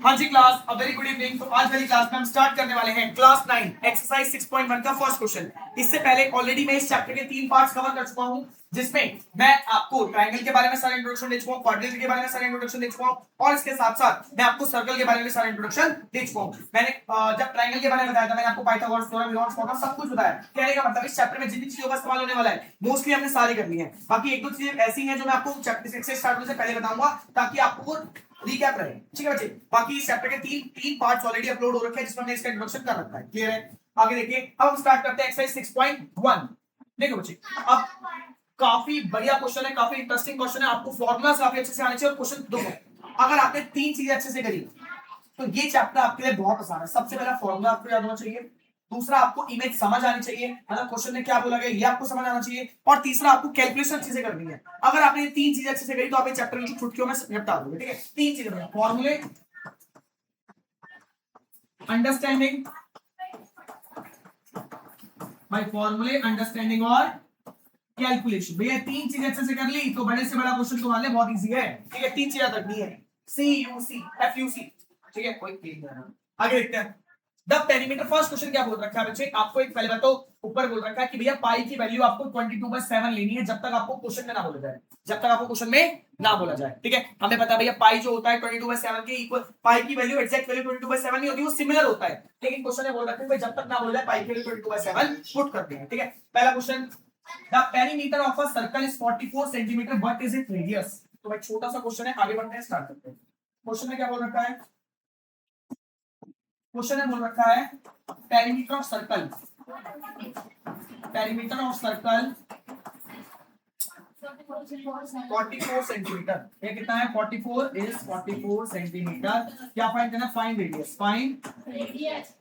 हाँ जी class, a very good evening. तो आज वाली क्लास में हम स्टार्ट करने वाले हैं क्लास 9 एक्सरसाइज 6.1 का फर्स्ट क्वेश्चन। इससे पहले ऑलरेडी मैं इस चैप्टर के 3 पार्ट्स कवर कर चुका हूं, जिसमें मैं आपको ट्रायंगल के बारे में सारा इंट्रोडक्शन दे चुका हूं, क्वाड्रिलेटरल के बारे में सारा इंट्रोडक्शन दे चुका हूं और इसके साथ साथ मैं आपको सर्कल के बारे में सारा इंट्रोडक्शन दे चुका हूं। मैंने जब ट्रायंगल के बारे में बताया था, मैंने आपको पाइथागोरस थ्योरम, लॉरेंट्ज थ्योरम सब कुछ बताया। कहने का मतलब इस चैप्टर में जितनी चीजों का इस्तेमाल होने वाला है मोस्टली हमने सारी करनी है। बाकी एक दो चीजें ऐसी हैं जो मैं आपको चैप्टर से स्टार्ट होने से पहले बताऊंगा, ताकि आपको रिकैप रहे। ठीक है बच्चे, बाकी इस चैप्टर के तीन पार्ट्स ऑलरेडी अपलोड हो रखे हैं, जिसमें हमने इसका इंट्रोडक्शन कर रखा है। क्लियर है? आगे देखिए, अब हम स्टार्ट करते हैं एक्सरसाइज 6.1। देखो बच्चे, अब काफी बढ़िया क्वेश्चन है, काफी इंटरेस्टिंग क्वेश्चन है। आपको फॉर्मूला काफी अच्छे से आने चाहिए और क्वेश्चन दो है। अगर आपने तीन चीजें अच्छे से करी तो ये चैप्टर आपके लिए बहुत आसान है। सबसे पहला फॉर्मूला आपको याद होना चाहिए, दूसरा आपको इमेज समझ आनी चाहिए, मतलब क्वेश्चन में क्या बोला गया ये आपको समझ आना चाहिए, और तीसरा आपको कैलकुलेशन अच्छे से करनी है। अगर आपने ये तीन चीजें अच्छे से करी तो आप ये चैप्टर की छुट्टियों में निपटा दोगे। ठीक है, तीन चीजें, फॉर्मूले, अंडरस्टैंडिंग, बाय फॉर्मूले, अंडरस्टैंडिंग और कैलकुलेशन। भैया तीन चीजें अच्छे से कर ली तो बड़े से बड़ा क्वेश्चन तुम्हारे लिए बहुत इजी है। ठीक है, तीन चीजें करनी है, सी you C F you see. ठीक है, कोई आगे देखते हैं। द पेरीमीटर, फर्स्ट क्वेश्चन क्या बोल रखा है बच्चे, आपको एक पहले बात तो ऊपर बोल रखा है कि भैया पाई की वैल्यू आपको 22/7 लेनी है, जब तक आपको क्वेश्चन में ना बोला जाए, जब तक आपको क्वेश्चन में ना बोला जाए। ठीक है, हमें पता है भैया पाई जो होता है 22/7 के इक्वल, पाई की वैल्यू एग्जैक्ट वैल्यू 22/7 नहीं होती, वो सिमिलर होता है। लेकिन क्वेश्चन में बोल रखा है जब तक ना बोला जाए पाई की वैल्यू 22/7 पुट करते हैं। ठीक है, पहला question, the perimeter of a circle is 44 centimetre, what is it radius. तो भाई छोटा सा क्वेश्चन है, आगे बढ़ते हैं, स्टार्ट करते हैं। क्वेश्चन में क्या बोल रखा है, क्वेश्चन में बोल रखा है perimeter of circle, perimeter of circle 44 centimetre. ये कितना है, 44 इज 44 सेंटीमीटर। क्या फाइंड करना, फाइंड रेडियस, फाइंड रेडियस।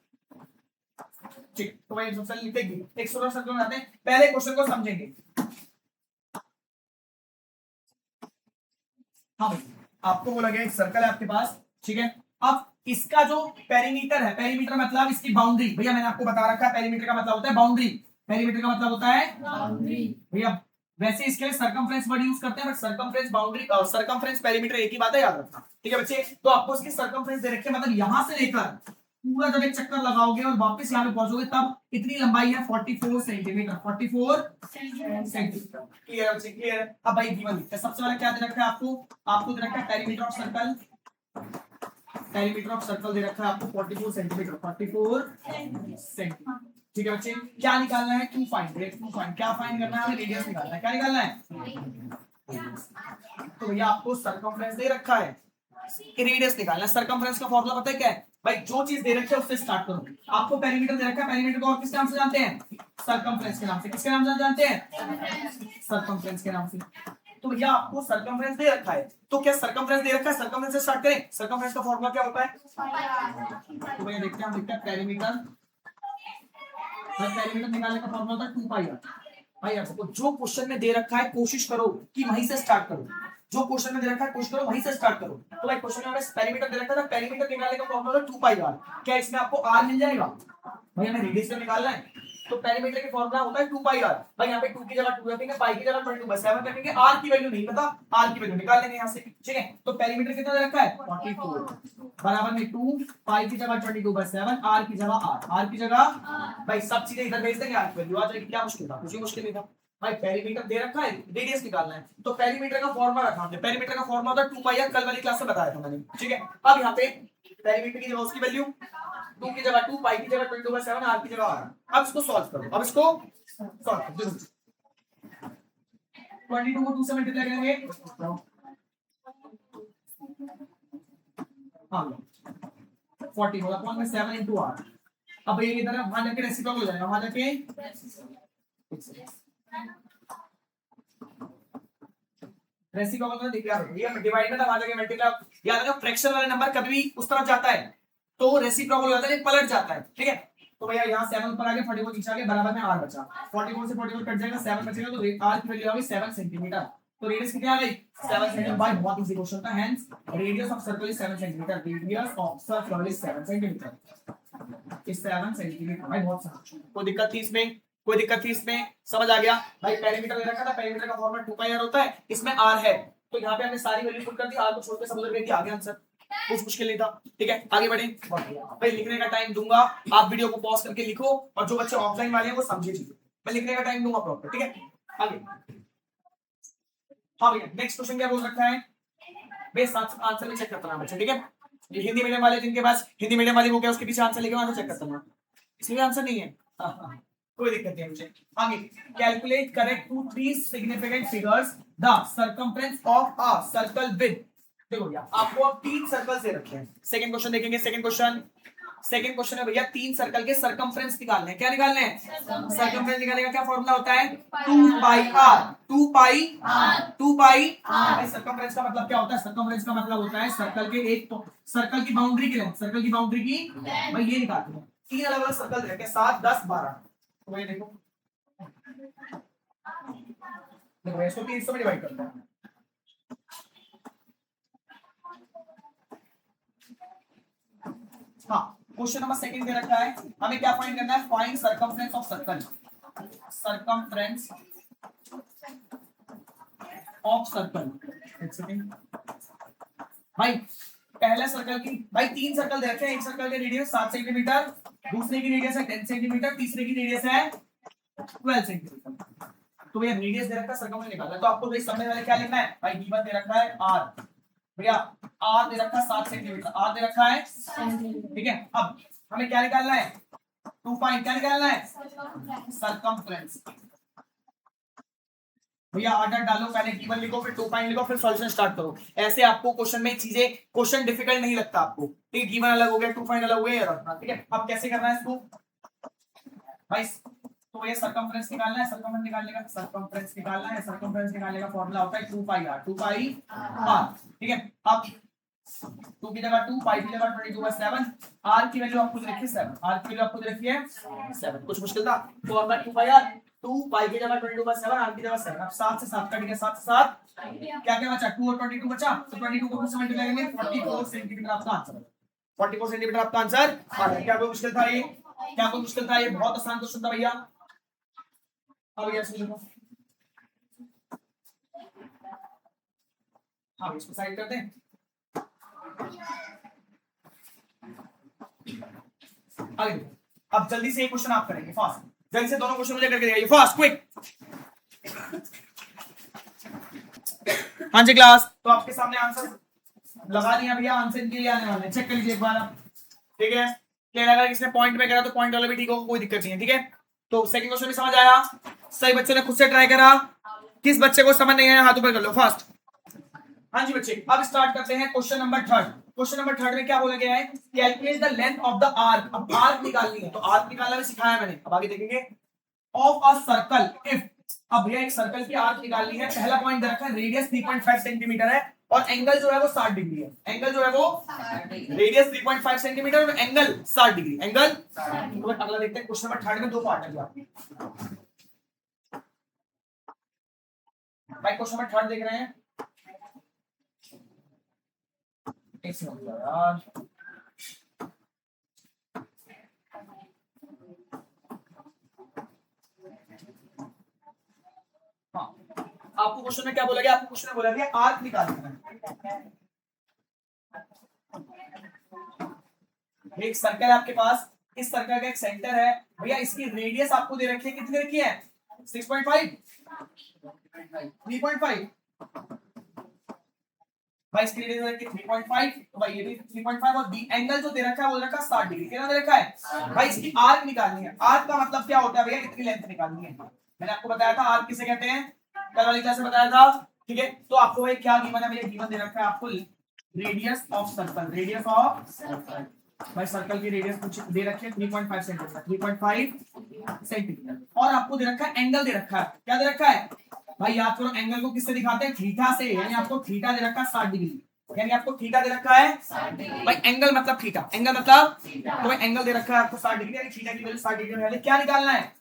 ठीक, तो भाई सबसे लिखेंगे एक सोलर सर्कल बनाते हैं, पहले क्वेश्चन को समझेंगे। हाँ भाई, आपको बोला गया एक सर्कल है आपके पास, ठीक है। अब इसका जो पेरीमीटर है, पेरीमीटर मतलब इसकी बाउंड्री, भैया मैंने आपको बता रखा है पेरीमीटर का मतलब होता है बाउंड्री, पेरीमीटर का मतलब होता है बाउंड्री। भैया वैसे इसके लिए सर्कमफ्रेंस वर्ड यूज करते हैं, बट सर्कमफ्रेंस बाउंड्री और सर्कमफ्रेंस पेरीमीटर एक ही बात है, याद रखना। ठीक है बच्चे, तो आपको इसकी सर्कमफ्रेंस दे रखे, मतलब यहां से लेकर पूरा जब एक चक्कर लगाओगे और वापस यहाँ पे पहुंचोगे तब इतनी लंबाई है 44 सेंटीमीटर, 44 सेंटीमीटर। क्लियर है, क्लियर है। अब भाई गिवन लिखते हैं, सबसे पहले क्या दे रखा है आपको, आपको दे रखा है perimeter of circle, perimeter of circle दे रखा है आपको 44 सेंटीमीटर, 44 सेंटीमीटर। ठीक है बच्चे, क्या निकालना है, टू फाइंड, क्या फाइंड करना है, हमें रेडियस निकालना है। क्या निकालना है, तो भैया आपको सर्कमफ्रेंस दे रखा है, रेडियस निकालना है। सर्कमफ्रेंस का फॉर्मूला पता है क्या है भाई, जो चीज दे रखी है उससे स्टार्ट करो। आपको पेरीमीटर दे रखा है, पेरीमीटर को और किस नाम से जानते हैं, सर्कमफ्रेंस के नाम से। किसके नाम से जानते हैं, सर्कमफ्रेंस के नाम से। तो भैया आपको सर्कमफ्रेंस दे रखा है, तो क्या सर्कमफ्रेंस दे रखा है, सर्कमफ्रेंस से स्टार्ट करें। सर्कमफ्रेंस का फॉर्मूला क्या होता है, तो भैया देखते हैं, हम देखते हैं पेरीमीटर, पेरीमीटर निकालने का फॉर्मूला होता है 2 पाई आर। भाई आपको जो क्वेश्चन में दे रखा है कोशिश करो कि वहीं से स्टार्ट करो, जो क्वेश्चन में दे रखा है कोशिश करो वहीं से स्टार्ट करो। तो भाई क्वेश्चन में हमें पेरीमीटर दे रखा था, पेरीमीटर निकालने का फॉर्मूला है 2 पाई आर। क्या इसमें आपको आर मिल जाएगा, भाई हमें रेडियस का निकालना है, तो पेरीमीटर का फॉर्मूला होता है 2 पाई आर। भाई यहाँ पे 2 की जगह 2 रखेंगे, पाई की जगह 22/7 रखेंगे, आर की वैल्यू नहीं पता, आर की वैल्यू निकाल लेंगे यहाँ से। ठीक है, तो पेरीमीटर कितना दे रखा है 44 बराबर में 2, पाई की जगह 22/7, आर की जगह आर की जगह, भाई सब चीजें इधर भेज देंगे, आर की वैल्यू आ जाएगी। क्या मुश्किल था, कुछ मुश्किल नहीं था भाई। पेरीमीटर दे रखा है, रेडियस निकालना है, तो पेरीमीटर का फॉर्मूला रखा हमने, पेरीमीटर का फॉर्मूला होता है 2 पाई आर, कल वाली क्लास में बताया था मैंने। ठीक है, अब यहाँ पे पेरीमीटर की जगह उसकी वैल्यू 2 की जगह 2, पाई की जगह 22/7, आर की जगह आर। अब इसको सॉल्व करो, अब इसको सॉल्व करो। 22 को 2 से मल्टीप्लाई करेंगे, हाँ 40 होगा, कौन में 7 into r। अब ये इधर वहां जाके रेसिप्रोकल हो जाएगा, वहां जाके रेसिप्रोकल तो दिख रहा है, ये डिवाइड में था, वहां जाके मल्टीप्लाई। याद रखना फ्रैक्शन वाला नंबर कभी भी उस तरफ जाता है तो रेसिप्रोकल हो जाता है, पलट जाता है। ठीक है, तो भैया यहाँ 7 ऊपर आ गया, 44 नीचे आ गया, बराबर में r बचा, 44 से 44 कट जाएगा, 7 बचेगा, तो r की वैल्यू आ गई 7 सेंटीमीटर। तो रेडियस कितनी आ गई 7 सेंटीमीटर। भाई बहुत इजी क्वेश्चन था, hence radius of circle is 7 centimetre, radius of circle is 7 centimetre, is 7 centimetre. भाई बहुत सारा, कोई दिक्कत थी इसमें, कोई दिक्कत थी इसमें, समझ आ गया। भाई पेरीमीटर दे रखा था, पेरीमीटर का फॉर्मूला 2 पाई आर होता है, इसमें r है, तो यहाँ पे हमने सारी वैल्यू पुट कर दी, r को छोड़ के सब उधर भेज दिया, आ गया आंसर। कुछ मुश्किल नहीं था। ठीक है, आगे बढ़े। भाई लिखने का टाइम दूंगा, आप वीडियो को पॉज करके लिखो, और जो बच्चे ऑफलाइन वाले हैं वो समझे चीजें। मैं लिखने का टाइम दूंगा प्रॉपर। ठीक है, आगे। हाँ भैया, नेक्स्ट क्वेश्चन क्या बोल रखा है? बेस आंसर में चेक करता हूं बच्चे। ठीक है, ये हिंदी मीडियम वाले जिनके पास हिंदी मीडियम वाली बुक है उसके पीछे आंसर लिखे हुआ है, चेक करता हूं। इसमें आंसर नहीं है, हाँ, कोई दिक्कत नहीं है मुझे। आगे, calculate correct to three significant figures the circumference of a circle with. देखो भैया, आपको अब 3 सर्कल दे रखे हैं। सेकंड क्वेश्चन देखेंगे। सेकंड क्वेश्चन है भैया 3 सर्कल के सर्कमफ्रेंस निकालने हैं। क्या निकालने हैं? सर्कमफ्रेंस निकालने का क्या फॉर्मूला होता है? 2 pi r. 2 pi r. Circumference का मतलब क्या होता है? सर्कमफ्रेंस का मतलब होता है सर्कल के एक सर्कल की बाउंड्री की लेंथ, सर्कल की बाउंड्री की भाई ये निकालते हैं। 3 अलग अलग सर्कल दे रखे हैं, 7, 10, 12। तो ये देखो इसको 300 में डिवाइड करते हैं। हाँ, क्वेश्चन नंबर सेकंड दे रखा है, हमें क्या फाइंड करना है? Find circumference of circle. Circumference of circle. एक सेकंड भाई, पहले सर्कल की भाई 3 सर्कल दे रखे हैं। एक सर्कल के रेडियस 7 सेंटीमीटर, दूसरे की रेडियस है 10 सेंटीमीटर, तीसरे की रेडियस है 12 सेंटीमीटर। तो भैया रेडियस दे रखा है, सर्कमफ्रेंस निकालना है, तो आपको भाई समझने वाले क्या लिखना है? भाई गिवन दे रखा है r, भैया r दे रखा है 7 सेंटीमीटर, r दे रखा है। ठीक है, अब हमें क्या निकालना है? 2 पाई। क्या निकालना है? सर्कमफ्रेंस। भैया ऑर्डर डालो, पहले गिवन लिखो, फिर 2 पाई लिखो, फिर सॉल्यूशन स्टार्ट करो। ऐसे आपको क्वेश्चन में चीजें, क्वेश्चन डिफिकल्ट नहीं लगता आपको। ठीक है, गिवन अलग हो गया, 2 पाई अलग हो गया। ठीक है, अब कैसे करना है इसको भाई? तो ये सर्कमफ्रेंस निकालना है, सर्कमफ्रेंस निकालने का सर्कमफ्रेंस निकालने का फॉर्मूला होता है 2 पाई r। 2 पाई r। ठीक है, अब 2 की जगह 2, पाई की जगह 22/7, r की वैल्यू आपको रखी है 7, r की वैल्यू आपको रखी है 7। कुछ मुश्किल था? फॉर्मूला 2 पाई r, 2 पाई की जगह 22/7, r की जगह 7। अब 7 से 7 कट गया, 7 से 7 क्या क्या बचा? 2 और 22 बचा, तो 22 को 2 से मल्टीप्लाई करेंगे, 44 सेंटीमीटर आपका आंसर है। 44 सेंटीमीटर आपका आंसर। क्या कोई मुश्किल था ये? क्या कोई मुश्किल था ये? बहुत आसान क्वेश्चन था भैया। अब भैया सुनो, हाँ इसको साइड कर दें। आगे अब जल्दी से एक क्वेश्चन आप करेंगे, फास्ट, जल्दी से दोनों क्वेश्चन मुझे करके दिखाइए, फास्ट क्विक। हाँ जी क्लास, तो आपके सामने आंसर लगा दिया भैया, आंसर इनके आने वाले हैं, चेक कर लीजिए एक बार आप। ठीक है, क्लियर? अगर किसने पॉइंट में करा तो पॉइंट वाला भी ठीक होगा, कोई दिक्कत नहीं है। ठीक है, तो सेकंड क्वेश्चन भी समझ आया? सही बच्चे ने खुद से ट्राई करा? किस बच्चे को समझ नहीं आया हाथ ऊपर कर लो फास्ट। हाँ जी बच्चे, अब स्टार्ट करते हैं क्वेश्चन नंबर 3। क्वेश्चन नंबर 3 में क्या बोला गया है? Calculate the length of the arc. अब आर्क निकालनी है, तो आर्क निकालना भी सिखाया मैंने, अब आगे देखेंगे। ऑफ अ सर्कल इफ, अब भैया एक सर्कल की आर्क निकालनी है। पहला पॉइंट दे रखा है रेडियस 3.5 सेंटीमीटर है और एंगल जो है वो 60 डिग्री है। एंगल जो है वो रेडियस 3.5 सेंटीमीटर और एंगल 60 डिग्री। एंगल तो अगला देखते हैं। क्वेश्चन नंबर 3 में 2 पार्ट है भाई। क्वेश्चन नंबर 3 देख रहे हैं, एक सेकंड यार, हाँ आपको क्वेश्चन में क्या बोला गया? आपको क्वेश्चन में बोला गया आर्क निकालना है। एक सर्कल है आपके पास, इस सर्कल का एक सेंटर है भैया, इसकी रेडियस आपको दे रखी है, कितनी रखी है? 6.5, 3.5 भाई, इसकी रेडियस रखी है 3.5, तो भाई ये भी 3.5 और बी एंगल जो दे रखा है वो दे रखा है 60 डिग्री। कितना दे रखा है भाई? इसकी आर्क निकालनी है। आर्क का मतलब क्या होता है भैया? इतनी लेंथ निकालनी है। मैंने आपको बताया था आर्क किसे कहते हैं, कल वाली क्लास में बताया था। ठीक है, तो आपको भाई क्या गिवन है भैया? गिवन दे रखा है आपको radius of circle. Radius of circle भाई, सर्कल की रेडियस कुछ दे रखी है 3.5 सेंटीमीटर, 3.5 सेंटीमीटर, और आपको दे रखा है एंगल दे रखा है। क्या दे रखा है भाई? याद करो, एंगल को किससे दिखाते हैं? थीटा से, यानी आपको थीटा दे रखा है 60 डिग्री, यानी आपको थीटा दे रखा है भाई। एंगल मतलब थीटा, एंगल मतलब तो भाई एंगल दे रखा है आपको 60 डिग्री, यानी थीटा की वैल्यू 60 डिग्री है। क्या निकालना है?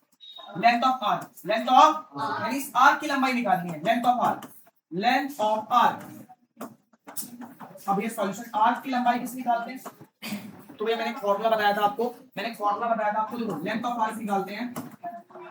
Length of arc. Length of यानी इस आर्क की लंबाई निकालनी है। Length of arc, length of arc. अब ये सॉल्यूशन, आर्क की लंबाई किस निकालते हैं? तो भैया मैंने फॉर्मूला बताया था आपको, देखो लेंथ ऑफ आर्क निकालते हैं।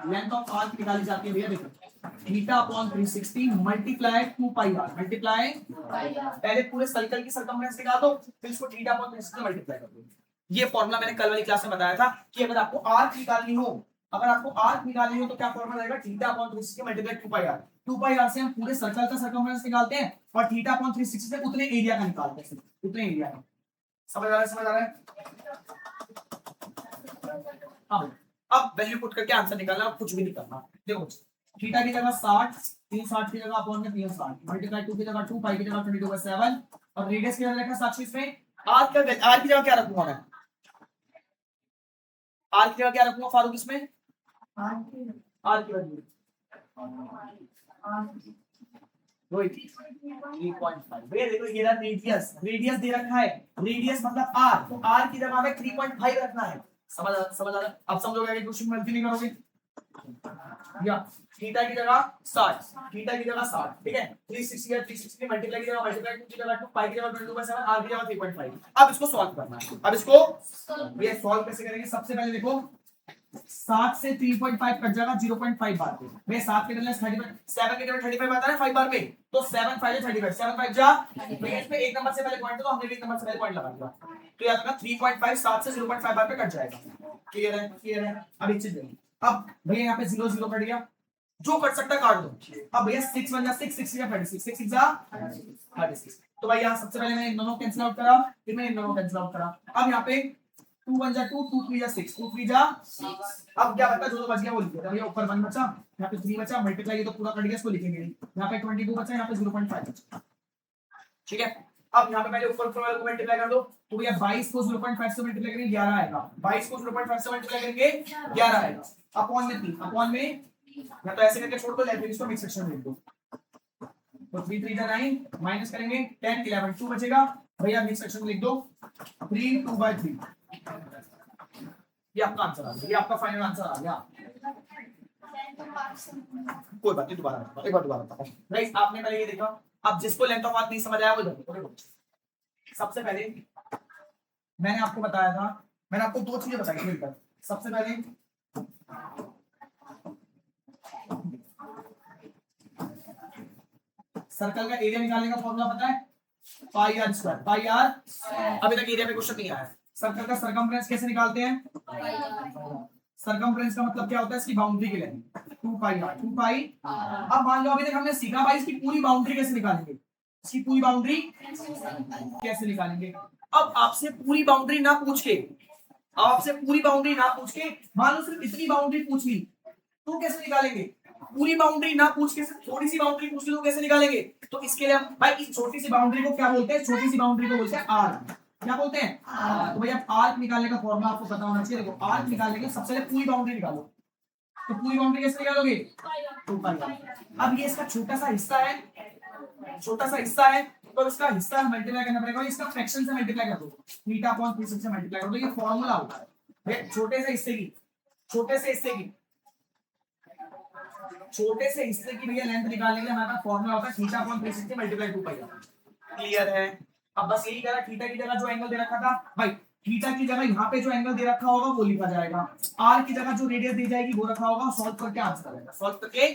लेंथ ऑफ आर्क निकाली जाती है भैया, देखो theta upon 360 multiply 2 pi r, multiply पहले पूरे सर्कल की सर्कमफ्रेंस निकाल दो, फिर इसको थीटा अपॉन 360 मल्टीप्लाई कर दो। ये फॉर्मूला मैंने कल वाली क्लास में बताया था कि अगर आपको आर्क निकालनी हो, अगर आपको आर्क निकालनी हो तो क्या फॉर्मूला रहेगा, theta upon 360 multiply 2 pi r. 2 pi r से हम पूरे सर्कल का सर्कमफ्रेंस निकालते हैं और थीटा अपॉन 360 से उतने एरिया का निकालते हैं, उतने एरिया का। समझ आ रहा है, समझ आ रहा है? अब वैल्यू पुट करके आंसर निकालना, कुछ भी नहीं करना। देखो थीटा की जगह 60, 360 की जगह अपॉन में 360 मल्टीप्लाई 2 की जगह 2 पाई की जगह 22/7 और रेडियस की जगह रखा 700 में। आर की जगह क्या रखूंगा मैं, आर की जगह क्या रखूंगा फारूक इसमें, आर की वैल्यू रोहित 3.5। भैया देखो ये रहा रेडियस, रेडियस दे रखा है, रेडियस मतलब आर, तो आर की जगह हमें 3.5 रखना है। समझ आ रहा? अब समझोगे कि क्वेश्चन में गलती नहीं करोगे। या थीटा की जगह 60, थीटा की जगह 60, ठीक है, 360 है, 360 मल्टीप्लाई की जगह मल्टीप्लाई 2 की जगह 2 पाई की जगह 22/7 आर की जगह 3.5। अब इसको सॉल्व करना है। अब इसको ये सॉल्व कैसे करेंगे, सबसे पहले देखो 7 से 3.5 कट जाएगा 0.5 बार पे। मैं 7 के डलने 35, 7 के डलने 35 आता है 5 बार पे, तो 7 5 35, 7 5 जा, मैं इसमें एक नंबर से पहले पॉइंट, तो हमने भी एक नंबर से पहले पॉइंट लगा दिया, तो याद रखना 3.5 7 से 0.5 बार पे कट जाएगा। क्लियर है, क्लियर है? अब एक चीज देखो, अब भैया यहाँ पे 0 0 कट गया, जो कट सकता है काट दो। अब भैया 6 1 जा 6, 6 जा 36, 6 6 जा 36, तो भाई यहाँ सबसे पहले मैंने इन दोनों कैंसिल आउट करा, फिर मैंने इन दोनों कैंसिल आउट करा। अब यहाँ पे 2 1 जा 2, 2 3 जा 6, 2 3 जा 6। अब क्या बचा, जो बच गया वो लिखिए। भैया ऊपर 1 बचा, यहाँ पे 3 बचा, मल्टीप्लाई ये तो पूरा कट गया, इसको लिखेंगे। यहाँ पे 22 बचा, यहाँ पे 0.5 बचा, ठीक है। अब यहाँ पे पहले ऊपर वाले को मल्टीप्लाई कर दो, तो भैया 22 को 0.5 से मल्टीप्लाई करेंगे 11 आएगा, 22 को 0.5 से मल्टीप्लाई करेंगे 11 आएगा, अपॉन में 3, अपॉन में या तो ऐसे करके छोड़ दो, लेकिन इसको मिक्स सेक्शन में लिख दो, तो 3 3 जा 9 माइनस करेंगे 10 11 2 बचेगा, भैया मिक्स सेक्शन में लिख दो 3 2/3। ये आपका आंसर आ गया, ये आपका फाइनल आंसर आ गया। कोई बात नहीं, दोबारा एक बार दोबारा गाइस, आपने पहले ये देखा। अब जिसको लेंथ ऑफ पाथ नहीं समझ आया वो देखो। सबसे पहले मैंने आपको बताया था, मैंने आपको दो चीजें बताई मिलकर। सबसे पहले सर्कल का एरिया निकालने का फॉर्मूला पता है, पाई आर स्क्वायर, पाई आर। अभी तक एरिया पे क्वेश्चन नहीं आया है। सर्कल का सर्कमफ्रेंस कैसे निकालते हैं, सर्कमफ्रेंस का मतलब क्या होता है, इसकी बाउंड्री की लेंथ 2 पाई आर, 2 पाई। अब मान लो अभी तक हमने सीखा भाई इसकी पूरी बाउंड्री कैसे निकालेंगे, इसकी पूरी बाउंड्री कैसे निकालेंगे। अब आपसे पूरी बाउंड्री ना पूछ के, आपसे पूरी बाउंड्री ना पूछ के, मान लो सिर्फ इतनी बाउंड्री पूछ ली, तो कैसे निकालेंगे। पूरी बाउंड्री ना पूछ के सिर्फ थोड़ी सी बाउंड्री पूछ ली तो कैसे निकालेंगे। तो इसके लिए हम भाई इस छोटी सी बाउंड्री को क्या बोलते हैं, छोटी सी बाउंड्री को बोलते हैं आर्क। क्या बोलते हैं, तो भैया आर्क निकालने का फॉर्मूला आपको पता होना चाहिए। देखो आर्क निकालने के सबसे पहले पूरी बाउंड्री निकालो, तो पूरी बाउंड्री कैसे निकालोगे, 2 पाई। अब ये इसका छोटा सा हिस्सा है, छोटा सा हिस्सा है, तो इसका हिस्सा मल्टीप्लाई करना पड़ेगा, इसका फ्रैक्शन से मल्टीप्लाई कर दो, थीटा अपॉन 360 से मल्टीप्लाई कर दो, ये फार्मूला होगा है। छोटे से हिस्से की, छोटे से हिस्से की, छोटे से हिस्से की भैया लेंथ निकालने के लिए हमारा फार्मूला होता है थीटा अपॉन 360 मल्टीप्लाई 2 पाई। क्लियर है? अब बस यही करा, थीटा की जगह जो एंगल दे रखा था भाई, थीटा की जगह यहाँ पे जो एंगल दे रखा होगा वो लिखा जाएगा, आर की जगह जो रेडियस दी जाएगी वो रखा होगा, सॉल्व करके आंसर आएगा, सॉल्व करके।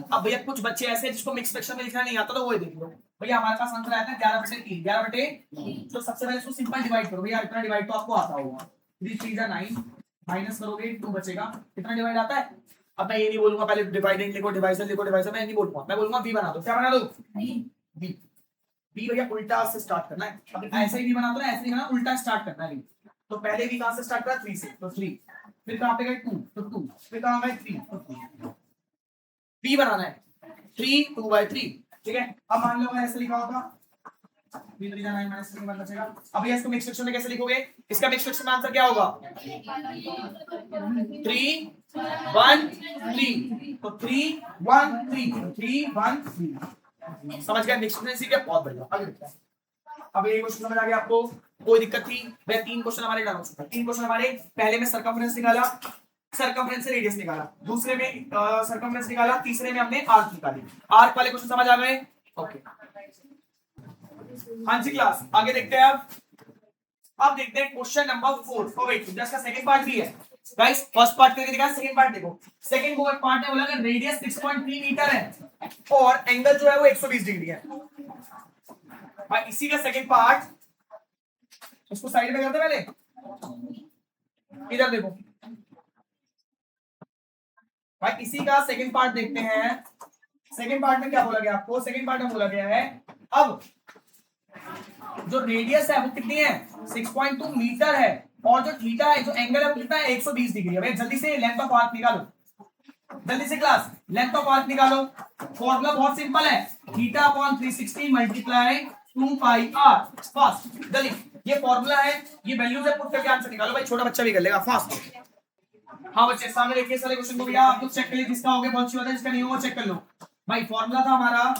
अब भैया कुछ बच्चे ऐसे जिसको मिक्स फ्रैक्शन में लिखना नहीं आता, तो वो देख लो भैया हमारे पास आंसर आया था 11/3, 11/3। तो सबसे पहले इसको सिंपल डिवाइड करो भैया, इतना डिवाइड तो आपको आता होगा, 3 3 जा 9 माइनस करोगे 2 बचेगा, कितना डिवाइड आता है। अब मैं ये नहीं बोलूंगा पहले डिवाइडेंड लिखो, डिवाइजर लिखो, डिवाइजर मैं नहीं बोलूंगा, मैं बोलूंगा b बना दो। क्या बना दो, b। b भैया उल्टा से स्टार्ट करना है, अब ऐसे ही b बना दो ना, ऐसे ही करना, उल्टा स्टार्ट करना है। तो पहले b कहां से स्टार्ट करा, 3 से, तो 3, फिर कहां पे गए 2, तो 2, फिर कहां गए 3, तो 3। b बनाना है 3 2/3, ठीक है। अब मान लो मैं ऐसे लिखा होगा 3 3 9 माइनस 3 1 बचेगा। अब ये इसको मिक्स फ्रैक्शन में कैसे लिखोगे, इसका मिक्स फ्रैक्शन में आंसर क्या होगा, 3 1 3, तो 3 1 3, 3 1 3। समझ गया मिक्स फ्रैक्शन सीख गया, बहुत बढ़िया। आगे देखते हैं। अब ये क्वेश्चन समझ आ गया आपको, कोई दिक्कत थी। मैं 3 क्वेश्चन हमारे डाल चुका, 3 क्वेश्चन हमारे, पहले में सर्कमफ्रेंस निकाला, सर्कमफ्रेंस से रेडियस निकाला, दूसरे में सर्कमफ्रेंस निकाला, तीसरे में हमने आर्क निकाली। आर्क वाले क्वेश्चन समझ आ गए, ओके। हाँ जी क्लास, आगे देखते हैं। अब देखते हैं क्वेश्चन नंबर 4। ओ वेट, इसका सेकंड पार्ट भी है, गाइस फर्स्ट पार्ट करके दिखा, सेकंड पार्ट देखो। सेकंड पार्ट में बोला कि रेडियस 6.3 मीटर है और एंगल जो है वो 120 डिग्री है। भाई इसी का सेकंड पार्ट, इसको साइड में करते पहले, इधर देखो भाई, इसी का सेकंड पार्ट देखते हैं। सेकंड पार्ट में क्या बोला गया आपको? सेकंड पार्ट में बोला गया है अब जो रेडियस है वो कितनी है? 6.2 मीटर है और जो थीटा है, जो एंगल है वो कितना है? 120 डिग्री है। भाई जल्दी से लेंथ ऑफ आर्क निकालो, जल्दी से क्लास लेंथ ऑफ आर्क निकालो। फॉर्मूला बहुत सिंपल है, theta upon 360 multiply 2 pi r. Fast जल्दी, ये फॉर्मूला है, ये वैल्यूज है, पुट करके आंसर निकालो। भाई छोटा बच्चा भी कर लेगा, फास्ट। हाँ बच्चे सामने देखिए सारे क्वेश्चन को, भैया आप लोग चेक कर लीजिए, जिसका हो गया बहुत अच्छी बात है, जिसका नहीं होगा चेक कर लो। भाई फॉर्मूला था हमारा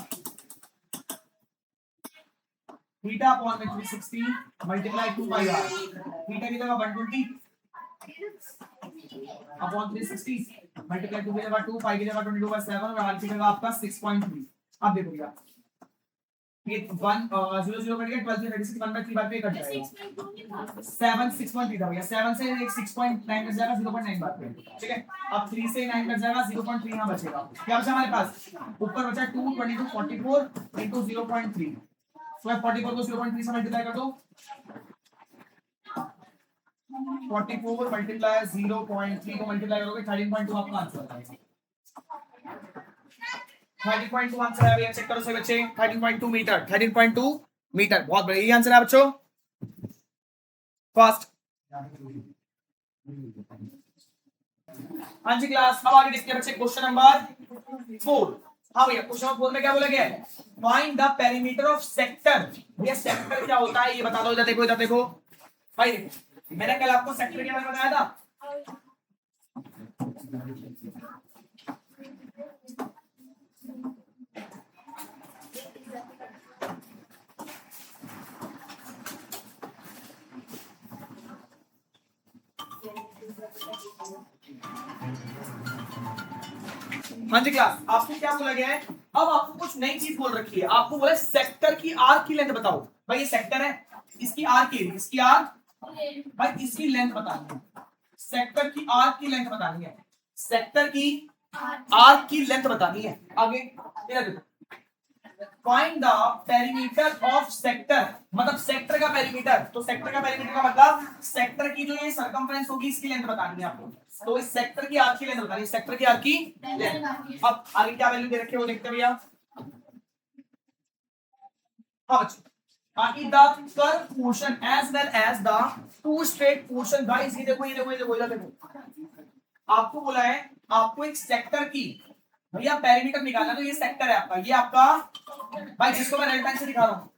theta upon 360 multiply 2 pi r. थीटा की जगह 120 अपॉन 360 मल्टीप्लाई 2 की जगह 2, पाई की जगह 22/7 और आर की जगह आपका 6.3। अब देखो भैया ये 1 0 0 कट गया, 12 से 36 1/3 बार पे कट जाएगा। 7 6.3 था भैया, 7 से एक 6.9 कट जाएगा 0.9 बार पे, ठीक है। अब 3 से 9 कट जाएगा 0.3 यहां बचेगा। क्या बचा हमारे पास? ऊपर बचा 2 22 44 into 0.3। तो 44 को 0.3 से मल्टीप्लाई कर दो, 44 मल्टीप्लाई 0.3 को मल्टीप्लाई करोगे 13.2 आपका आंसर आ जाएगा। 13.2 आंसर है भैया, चेक करो सभी बच्चे। 13.2 मीटर, 13.2 मीटर, बहुत बढ़िया, ये आंसर है बच्चों। फास्ट। हाँ जी क्लास, अब आगे देखते हैं बच्चे क्वेश्चन नंबर 4। हाँ भैया क्वेश्चन नंबर 4 में क्या बोला गया है? Find the perimeter of sector. भैया सेक्टर क्या होता है ये बता दो। इधर देखो, इधर देखो भाई, देखो मैंने कल आपको सेक्टर के बारे में बताया था। हाँ जी क्लास, आपको क्या बोला गया है? अब आपको कुछ नई चीज बोल रखी है, आपको बोला सेक्टर की आर्क की लेंथ बताओ। भाई ये सेक्टर है, इसकी आर्क की, इसकी आर्क, भाई इसकी लेंथ बतानी है। सेक्टर की आर्क की लेंथ बतानी है, सेक्टर की आर्क की लेंथ बतानी है। आगे देखो, find the perimeter of sector, मतलब सेक्टर का पेरीमीटर। तो सेक्टर का पेरीमीटर का मतलब सेक्टर की जो ये सर्कमफ्रेंस होगी इसकी लेंथ बतानी है आपको। तो इस सेक्टर की आर्क की लेंथ बतानी है, सेक्टर की आर्क की लेंथ। अब आगे क्या वैल्यू दे रखे हैं वो देखते हैं भैया। हाँ बच्चों, the curve portion as well as the two straight portion. Guys ये देखो, ये देखो, ये देखो, ये देखो, आपको बोला है आपको एक सेक्टर की भैया पेरीमीटर निकालना। तो ये सेक्टर है आपका, ये आपका भाई जिसको मैं रेड पेन से दिखा रहा हूँ,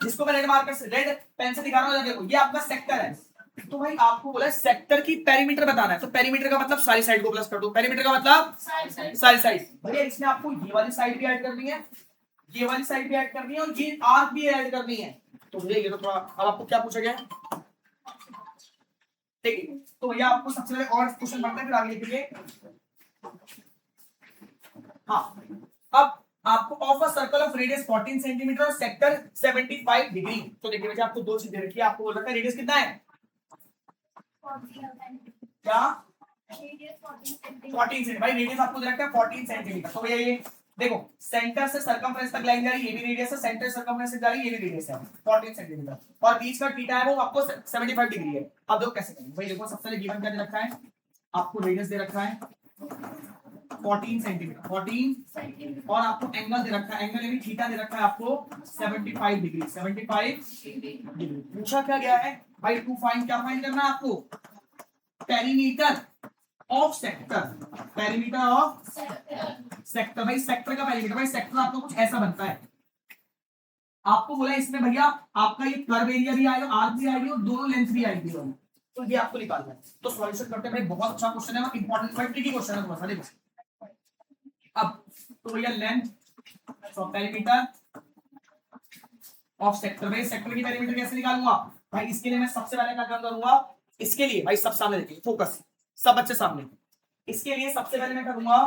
जिसको मैं रेड मार्कर से, रेड पेन से दिखा रहा हूँ, देखो ये आपका सेक्टर है। तो भाई आपको बोला सेक्टर की पेरीमीटर बताना है। तो पेरीमीटर का मतलब सारी साइड को प्लस कर दो। पेरीमीटर का मतलब सारी साइड। भैया इसमें आपको ये वाली साइड भी ऐड करनी है, ये वाली साइड भी ऐड करनी है और ये आर्क भी ऐड करनी है। तो भैया ये तो थोड़ा, अब आपको क्या पूछा गया? ठीक है, तो भैया आपको सबसे पहले और क्वेश्चन बनता है, फिर आगे लिखेंगे। हाँ, अब आपको of a circle of radius 14 centimetre और सेक्टर 75 डिग्री। तो देखिए बेटा आपको दो चीजें रखी है, आपको बोल रखा है रेडियस कितना है? क्या 14 सेंटीमीटर। भाई रेडियस आपको दे रखा है 14 सेंटीमीटर। तो भैया ये देखो सेंटर से सर्कमफ्रेंस तक लाइन जा रही है, ये भी रेडियस है। सेंटर सर्कमफ्रेंस से जा रही है, ये भी रेडियस है 14 सेंटीमीटर। और बीच का थीटा है वो आपको 75 डिग्री है। अब देखो कैसे करेंगे। भाई देखो सबसे पहले गिवन क्या दे रखा है आपको? रेडियस दे रखा है 14 सेंटीमीटर, 14 और आपको एंगल दे रखा है, एंगल यानी थीटा दे रखा है आपको 75 डिग्री, 75 डिग्री। पूछा क्या गया है भाई? टू फाइंड, क्या फाइंड करना है आपको? Perimeter of sector, perimeter of sector. भाई सेक्टर का पेरीमीटर, भाई सेक्टर आपको कुछ ऐसा बनता है। आपको बोला इसमें भैया आपका ये कर्व एरिया भी आएगा, आर्क भी आएगी और दोनों लेंथ भी आएगी दोनों। तो ये आपको निकालना है। तो सॉल्यूशन करते हैं भाई, बहुत अच्छा क्वेश्चन है और इंपॉर्टेंट बट ट्रिकी क्वेश्चन है थोड़ा सा। देखो अब तो भैया length of perimeter of sector, भाई सेक्टर की पेरीमीटर कैसे निकालूंगा भाई? इसके लिए मैं सबसे पहले क्या काम करूंगा, इसके लिए भाई सब सामने देखिए, फोकस सब बच्चे सामने। इसके लिए सबसे पहले मैं करूंगा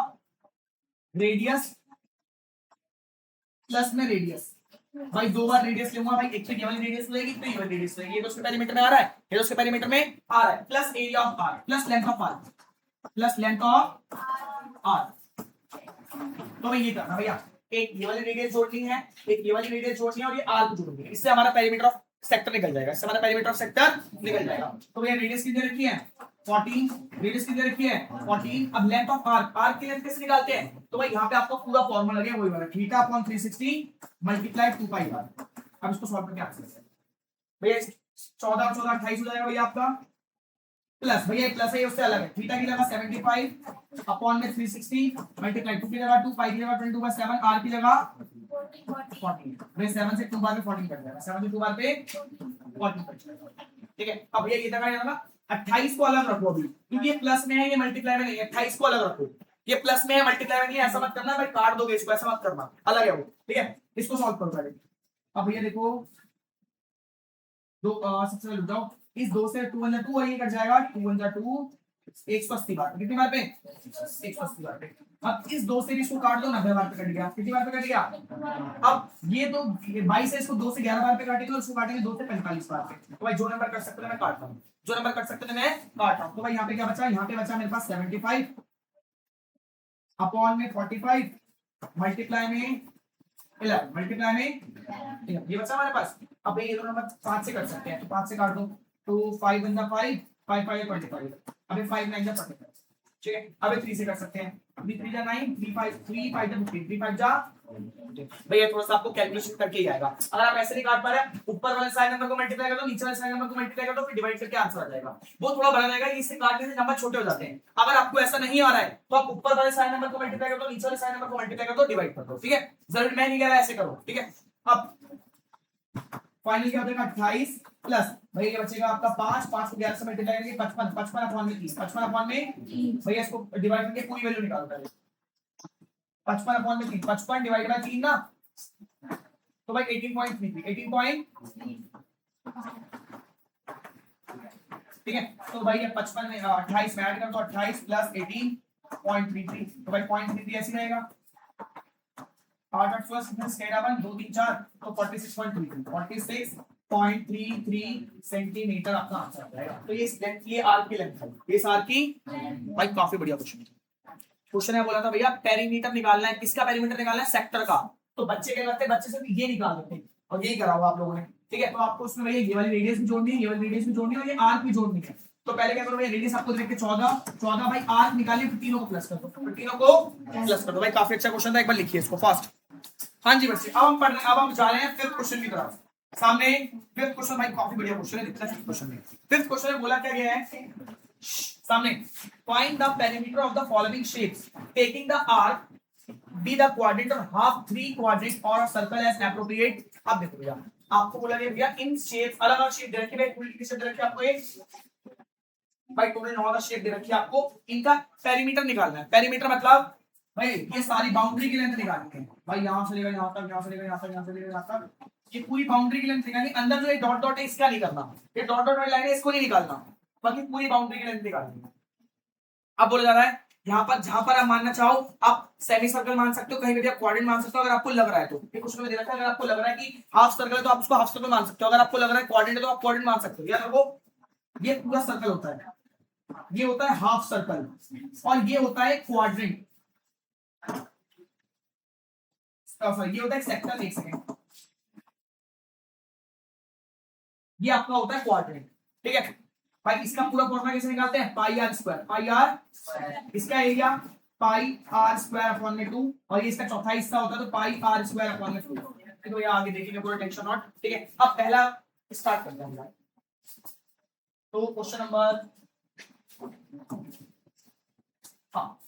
रेडियस प्लस में रेडियस, भाई दो बार रेडियस लूंगा भाई, एक तो ये वाली रेडियस लगेगी, तो ये वाली रेडियस लगेगी, ये तो उसके पेरीमीटर में आ रहा है, ये तो उसके पेरीमीटर में आ रहा है, plus area of r plus length of r plus length of r. तो भाई ये करना भैया, एक ये वाली रेडियस जोड़नी है, एक ये वाली रेडियस जोड़नी है और ये आर को जोड़नी है, इससे हमारा पेरीमीटर ऑफ सेक्टर निकल जाएगा, इससे हमारा पेरीमीटर ऑफ सेक्टर निकल जाएगा। तो भैया रेडियस कितनी रखी है 14, रेडियस कितनी रखी है 14। अब लेंथ ऑफ आर्क, आर्क की लेंथ कैसे निकालते हैं, तो भाई यहाँ पे आपको पूरा फॉर्मूला लगे वही वाला theta upon 360 multiply 2 pi r. अब इसको सॉल्व करके आंसर करें भैया, 14 14 28 हो जाएगा भैया आपका, प्लस भैया प्लस है उससे अलग है, थीटा की जगह 75 अपॉन में 360 मल्टीप्लाई 2 की जगह 2 पाई की जगह 22/7 आर की जगह 14। भाई 7 से 2 बार पे 14 कट जाएगा, 7 से 2 बार पे 14 कट जाएगा। ठीक है, अब भैया ये जगह ना 28 को अलग रखो अभी, क्योंकि ये प्लस में है ये मल्टीप्लाई में नहीं है, 28 को अलग रखो, ये प्लस में है मल्टीप्लाई में नहीं है, ऐसा मत करना भाई, काट दोगे इसको, ऐसा मत करना, अलग है वो। ठीक है, इसको सॉल्व करो पहले। अब भैया देखो दो सबसे पहले जाओ, इस 2 से 2 1 2 और ये कट जाएगा 2 1 2 180 बार, कितनी बार पे 180 बार पे। अब इस 2 से इसको काट दो 90 बार पे कट गया, कितनी बार पे कट गया। अब ये तो 22 है, इसको 2 से 11 बार पे काटेंगे और इसको काटेंगे 2 से 45 बार पे। तो भाई जो नंबर कट सकते हैं मैं काटता हूँ, जो नंबर कट सकते हैं मैं काट रहा हूँ। तो भाई यहाँ पे क्या बचा, यहाँ पे बचा मेरे पास 75 अपॉन में 45 मल्टीप्लाई में 11 मल्टीप्लाई में ये बचा हमारे पास। अब ये दोनों नंबर 5 से कर सकते हैं, तो 5 से काट दो, तो 5 1 5 5 5 25, अबे 5 9 45। ठीक है, अबे 3 से कर सकते हैं, 3 3 जा 9 3 5 3 5 जा 15 3 5 जा भैया, थोड़ा सा आपको कैलकुलेशन करके ही आएगा। अगर आप ऐसे नहीं काट पा रहे हैं, ऊपर वाले साइड नंबर को मल्टीप्लाई कर दो, नीचे वाले साइड नंबर को मल्टीप्लाई कर दो, फिर डिवाइड करके आंसर आ जाएगा। वो थोड़ा बड़ा रहेगा, इससे काटने से नंबर छोटे हो जाते हैं। अगर आपको ऐसा नहीं आ रहा है तो आप ऊपर वाले साइड नंबर को मल्टीप्लाई कर दो, नीचे वाले साइड नंबर को मल्टीप्लाई कर दो, डिवाइड कर दो। ठीक है, जरूर मैं नहीं कह रहा ऐसे करो। ठीक है, अब फाइनल क्या हो जाएगा 28 प्लस भैया ये बचेगा आपका 5 5 को 11 से मल्टीप्लाई करेंगे 55 55 अपॉन में 30 55 अपॉन में भैया इसको डिवाइड करके पूरी वैल्यू निकालो पहले। 55 अपॉन में 3, 55 डिवाइड बाय 3 ना, तो भाई 18.33 18 ठीक है। तो भाई ये 55 में 28 में ऐड कर दो, 28 प्लस 18.33, तो भाई 0.33 ऐसे रहेगा। 8 8 प्लस 11 2 3 4 तो 46.33 46.33 सेंटीमीटर आपका आंसर आ जाएगा। तो ये इस लेंथ की आर्क की लेंथ है, ये इस आर्क की भाई काफी बढ़िया क्वेश्चन है। क्वेश्चन है बोला था भैया पेरीमीटर निकालना है, किसका पेरीमीटर निकालना है, सेक्टर का। तो बच्चे क्या करते हैं, बच्चे से ये निकाल देते हैं और यही करा हुआ आप लोगों ने। ठीक है, तो आपको उसमें भैया ये वाली रेडियस भी जोड़नी है, ये वाली रेडियस भी जोड़नी है और ये आर्क भी जोड़नी है। तो पहले क्या करो भैया, रेडियस आपको देख के 14 भाई आर्क निकालिए, फिर तीनों को प्लस कर दो, फिर तीनों को प्लस कर दो। भाई काफी अच्छा क्वेश्चन था, एक बार लिखिए इसको फास्ट। हाँ जी बच्चे, अब हम पढ़ रहे हैं, अब हम जा रहे हैं फिफ्थ क्वेश्चन की तरफ। सामने फिफ्थ क्वेश्चन भाई काफी बढ़िया क्वेश्चन है, दिखता है क्वेश्चन में। फिफ्थ क्वेश्चन में बोला क्या गया है सामने, find the perimeter of the following shapes taking the arc be the quadrant और हाफ 3 क्वाड्रेंट और सर्कल एज एप्रोप्रिएट। अब देखो भैया आपको बोला गया भैया इन शेप्स, अलग अलग शेप दे रखी है, पूरी शेप दे रखी है आपको, एक भाई टोटल 9 शेप दे रखी है आपको, इनका पेरीमीटर निकालना है। पेरीमीटर मतलब भाई ये सारी बाउंड्री की लेंथ निकालनी है भाई, यहां से लेकर यहां तक, यहां से लेकर यहां तक, यहां से लेकर यहां तक, ये पूरी बाउंड्री की लेंथ निकालनी। अंदर जो ये डॉट डॉट है इसका नहीं करना, ये डॉट डॉट वाली लाइन है इसको नहीं निकालना, बाकी पूरी बाउंड्री की लेंथ निकालनी है। अब बोला जा रहा है यहाँ पर, जहां पर आप मानना चाहो आप सेमी सर्कल मान सकते हो, कहीं भी आप क्वाड्रेंट मान सकते हो, अगर आपको लग रहा है तो। ये क्वेश्चन में दे रखा है, अगर आपको लग रहा है कि हाफ सर्कल है तो आप उसको हाफ सर्कल मान सकते हो, अगर आपको लग रहा है क्वाड्रेंट है तो आप क्वाड्रेंट मान सकते हो। याद रखो ये पूरा सर्कल होता है, ये होता है हाफ सर्कल और ये होता है क्वाड्रेंट, सॉरी ये होता है सेक्टर। एक सेकंड, ये आपका होता है क्वाड्रेंट। ठीक है भाई, इसका पूरा फॉर्मूला कैसे निकालते हैं, pi r square, pi r इसका area pi r square upon में 2 और ये इसका चौथा हिस्सा होता है तो पाई आर स्क्वायर अपॉन में 2। तो ये आगे देखेंगे, पूरा टेंशन नॉट। ठीक है, अब पहला स्टार्ट करते हैं। तो क्वेश्चन नंबर हाँ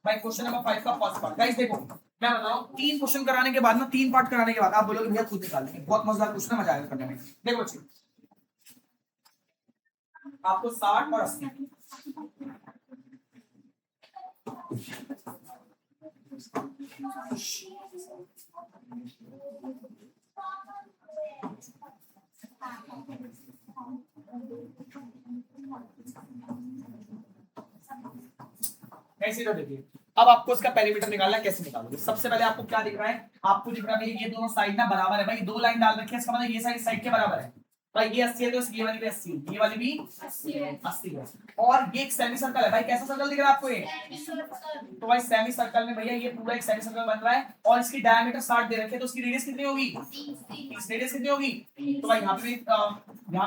भाई क्वेश्चन नंबर 5 का फर्स्ट पार्ट। गाइस देखो मैं बता रहा हूँ, 3 क्वेश्चन कराने के बाद ना, 3 पार्ट कराने के बाद आप बोलोगे भैया खुद निकाल लेंगे, बहुत मजेदार क्वेश्चन है, मजा आएगा करने में। देखो बच्चे आपको 60 और 80 60 कैसे इधर देखिए। अब आपको इसका पेरीमीटर निकालना है, कैसे निकालोगे? सबसे पहले आपको क्या दिख रहा है? आपको दिख रहा है ये दोनों साइड ना बराबर है भाई, दो लाइन डाल रखी है, इसका मतलब ये साइड साइड के बराबर है भाई। ये 80 है तो ये वाली भी 80, ये वाली भी 80 है। और ये एक सेमी सर्कल है भाई, कैसा सर्कल दिख रहा है आपको ये? तो भाई सेमी सर्कल में भैया ये पूरा एक सेमी सर्कल बन रहा है और इसकी डायमीटर 60 दे रखी है, तो इसकी रेडियस कितनी होगी? 30। रेडियस कितनी होगी? तो भाई यहाँ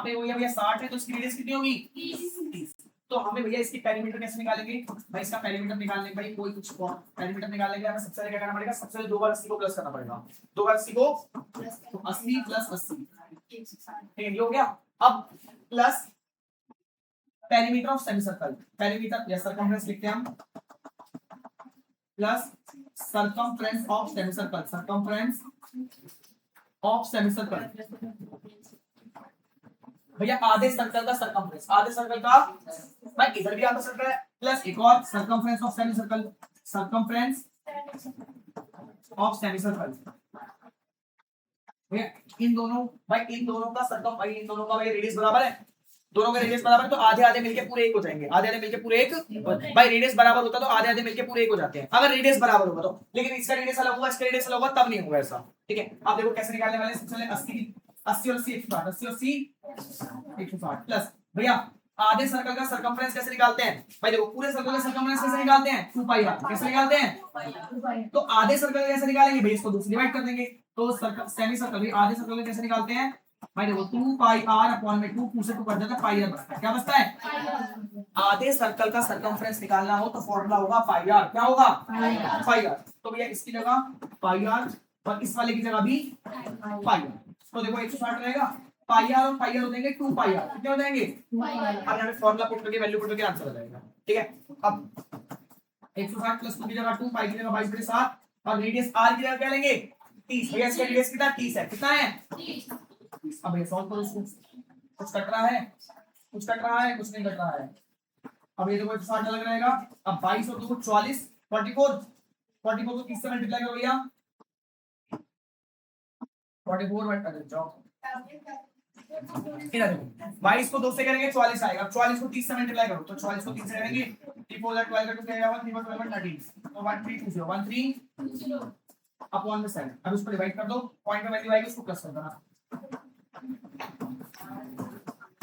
पे वही है भैया 60 है, तो इसकी रेडियस कितनी होगी? 30। तो हमें भैया इसकी पेरीमीटर कैसे निकालेंगे भाई? इसका पेरीमीटर निकालने भाई कोई कुछ पेरीमीटर निकालने के लिए हमें सबसे पहले क्या करना पड़ेगा? सबसे पहले 2 बार 80 को प्लस करना पड़ेगा। 2 बार 80 को तो 80 प्लस 80, ठीक है, ये हो गया। अब plus perimeter of semi circle, perimeter या सर्कमफ्रेंस लिखते हैं हम, plus circumference of semi circle, circumference of semi circle भैया आधे सर्कल का सर्कमफ्रेंस, आधे सर्कल का भाई इधर भी आधा सर्कल है, प्लस एक और circumference of semi circle, circumference of semi circle भैया इन दोनों का सर्कम भाई इन दोनों का भाई रेडियस बराबर है, दोनों का रेडियस बराबर है, तो आधे आधे मिलके पूरे एक हो जाएंगे, आधे आधे मिलके पूरे एक। भाई रेडियस बराबर होता तो आधे आधे मिलके पूरे एक हो जाते हैं अगर रेडियस बराबर होगा तो, लेकिन इसका रेडियस अलग होगा, इसका रेडियस अलग होगा, तब नहीं होगा ऐसा, ठीक है। आप देखो कैसे निकालने वाले हैं। सबसे पहले 80 80 और 80 160, 80 80 160 प्लस भैया आधे सर्कल का सर्कमफ्रेंस कैसे निकालते हैं भाई? देखो पूरे सर्कल का सर्कमफ्रेंस कैसे निकालते हैं? 2 पाई आर। कैसे निकालते हैं? तो आधे सर्कल कैसे निकालेंगे भाई? इसको 2 से डिवाइड कर देंगे, तो सर्कल सेमी सर्कल भी आधे सर्कल कैसे निकालते हैं भाई? देखो 2 पाई आर अपॉन में 2 से 2 कट जाता है, पाई आर बचता है। क्या बचता है? आधे सर्कल का सर्कमफ्रेंस निकालना हो तो फॉर्मूला होगा पाई आर। क्या होगा? पाई आर। तो भैया इसकी जगह पाई आर और इस वाले की जगह भी पाई आर। तो देखो 160 रहेगा, पाई आर और पाई आर हो जाएंगे 2 पाई आर, कितने हो जाएंगे? अब यहाँ पे फॉर्मूला पुट करके वैल्यू पुट करके आंसर आ जाएगा, ठीक है। अब 160 प्लस 2 की जगह 2, पाई की जगह 22 बटे 7 और रेडियस आर की जगह क्या लेंगे? 30। भैया इसका रेडियस कितना? 30 है। कितना है? 30। अब ये सॉल्व करो इसको, कुछ कट रहा है, कुछ कट रहा है, कुछ नहीं कट रहा है। अब ये देखो 160 अलग रहेगा। अब 22 और 2 44, 44 को 30 से मल्टीप्लाई करो भैया, 44 बट जाओ इधर देखो 22 को 2 से करेंगे 44 आएगा। अब 44 को 30 से मल्टीप्लाई करो, तो 44 को 30 से करेंगे 3 4 12 का 2 क्या आएगा? 3 4 12 13, तो 1320 अपॉन में 7। अब उसको डिवाइड कर दो, पॉइंट में वैल्यू आएगी उसको प्लस कर देना।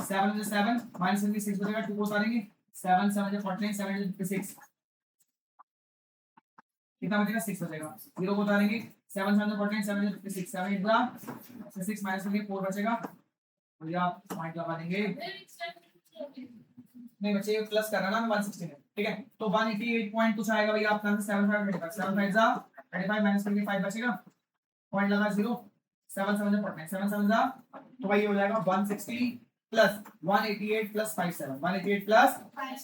7 में 7 माइनस 6 बचेगा, 2 को उतारेंगे, 7 7 49 7 56 कितना बचेगा? 6 बचेगा। 0 को उतारेंगे, 7 7 49 7 56 7 8 बचा 6 माइनस करके 4 बचेगा, भैया पॉइंट लगा देंगे, नहीं बचे प्लस करना ना 160 है, ठीक है। तो 188 पॉइंट कुछ आएगा भैया आपका आंसर। 7 5 बचेगा, 7 5 जा 35 माइनस करके 5 बचेगा, पॉइंट लगा 0, 7 7 49 7 7 जा, तो भाई ये हो जाएगा 160 प्लस 188 प्लस 57 188 प्लस,